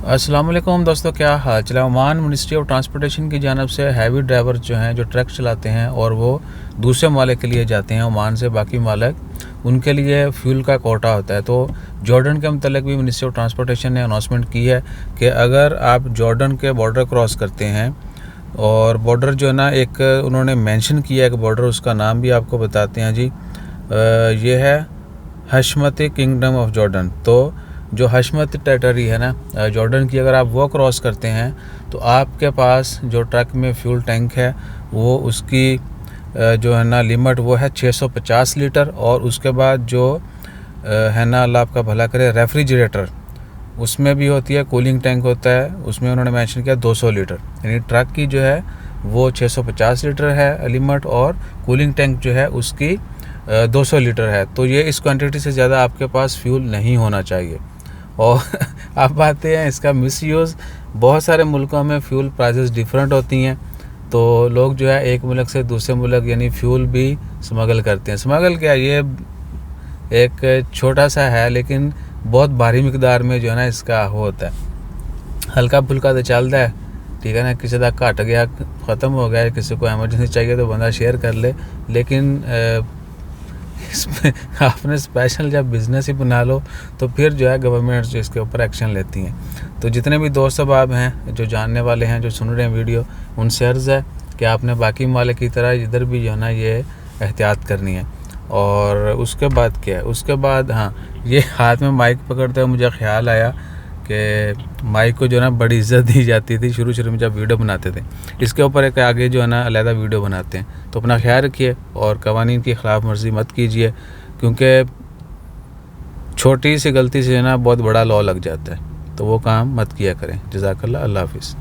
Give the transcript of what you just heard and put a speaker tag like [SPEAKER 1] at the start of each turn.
[SPEAKER 1] अस्सलाम वालेकुम दोस्तों, क्या हाल चला। ओमान मिनिस्ट्री ऑफ ट्रांसपोर्टेशन की जानब से हैवी ड्राइवर जो हैं जो ट्रक चलाते हैं और वो दूसरे मालिक के लिए जाते हैं ओमान से, बाकी मालिक उनके लिए फ्यूल का कोटा होता है। तो जॉर्डन के मतलब भी मिनिस्ट्री ऑफ ट्रांसपोर्टेशन ने अनाउंसमेंट की है कि अगर आप जॉर्डन के बॉर्डर क्रॉस करते हैं, और बॉर्डर जो है ना, एक उन्होंने मेंशन किया है कि बॉर्डर, उसका नाम भी आपको बताते हैं जी। ये है हशमती किंगडम ऑफ जॉर्डन। तो जो हशमत टेरिटरी है ना जॉर्डन की, अगर आप वो क्रॉस करते हैं तो आपके पास जो ट्रक में फ्यूल टैंक है वो उसकी जो है ना लिमिट वो है 650 लीटर। और उसके बाद जो है ना, अल्लाह आपका भला करे, रेफ्रिजरेटर उसमें भी होती है, कूलिंग टैंक होता है, उसमें उन्होंने मेंशन किया 200 लीटर। यानी ट्रक की जो है वो 650 लीटर है लिमिट, और कूलिंग टैंक जो है उसकी 200 लीटर है। तो ये इस क्वांटिटी से ज़्यादा आपके पास फ्यूल नहीं होना चाहिए। और आप आते हैं इसका मिसयूज़, बहुत सारे मुल्कों में फ्यूल प्राइसेस डिफरेंट होती हैं, तो लोग जो है एक मुल्क से दूसरे मुल्क यानी फ्यूल भी स्मगल करते हैं। स्मगल क्या, ये एक छोटा सा है लेकिन बहुत भारी मिकदार में जो है ना इसका होता है। हल्का फुल्का तो चलता है, ठीक है ना, किसी का घट गया, ख़त्म हो गया, किसी को एमरजेंसी चाहिए तो बंदा शेयर कर ले। लेकिन इसमें आपने स्पेशल जब बिज़नेस ही बना लो तो फिर जो है गवर्नमेंट जो इसके ऊपर एक्शन लेती हैं। तो जितने भी दोस्त अहबाब हैं जो जानने वाले हैं, जो सुन रहे हैं वीडियो, उनसे अर्ज़ है कि आपने बाकी मालिक की तरह इधर भी जो है ना ये एहतियात करनी है। और उसके बाद क्या है, उसके बाद हाँ, ये हाथ में माइक पकड़ते हुए मुझे ख़्याल आया कि माइक को जो है ना बड़ी इज़्ज़त दी जाती थी शुरू में जब वीडियो बनाते थे। इसके ऊपर एक आगे जो है ना अलहदा वीडियो बनाते हैं। तो अपना ख्याल रखिए और कवानीन की खिलाफ वर्जी मत कीजिए, क्योंकि छोटी सी गलती से ना बहुत बड़ा लॉ लग जाता है। तो वो काम मत किया करें। जज़ाकल्लाह, अल्लाह हाफ़िज़।